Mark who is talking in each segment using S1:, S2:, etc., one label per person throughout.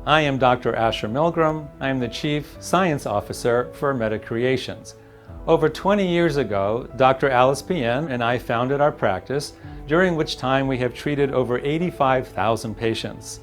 S1: I am Dr. Asher Milgram. I am the Chief Science Officer for Medi-Creations. Over 20 years ago, Dr. Alice Pien and I founded our practice, during which time we have treated over 85,000 patients.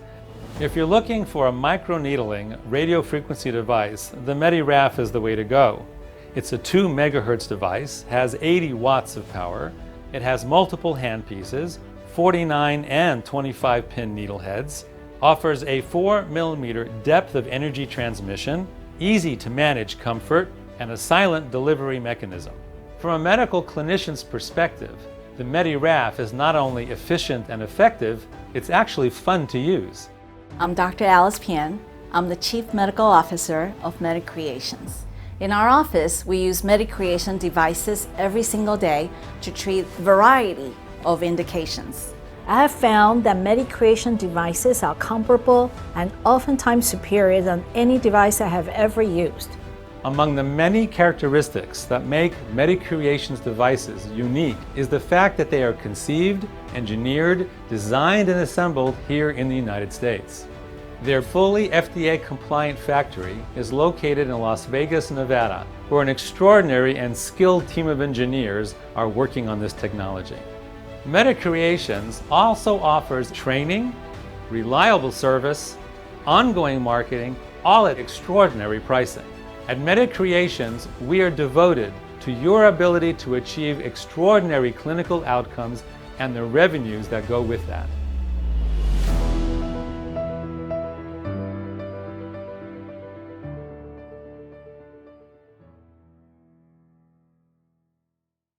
S1: If you're looking for a microneedling radiofrequency device, the Medi-RAF is the way to go. It's a 2 megahertz device, has 80 watts of power. It has multiple handpieces, 49 and 25 pin needle heads, offers a 4 millimeter depth of energy transmission, easy to manage comfort, and a silent delivery mechanism. From a medical clinician's perspective, the Medi-RAF is not only efficient and effective, it's actually fun to use.
S2: I'm Dr. Alice Pien. I'm the Chief Medical Officer of Medi-Creations. In our office, we use Medi-Creation devices every single day to treat a variety of indications.
S3: I have found that Medi-Creation devices are comparable and oftentimes superior than any device I have ever used.
S1: Among the many characteristics that make Medi-Creations devices unique is the fact that they are conceived, engineered, designed, and assembled here in the United States. Their fully FDA-compliant factory is located in Las Vegas, Nevada, where an extraordinary and skilled team of engineers are working on this technology. Medi-Creations also offers training, reliable service, ongoing marketing, all at extraordinary pricing. At Medi-Creations, we are devoted to your ability to achieve extraordinary clinical outcomes and the revenues that go with that.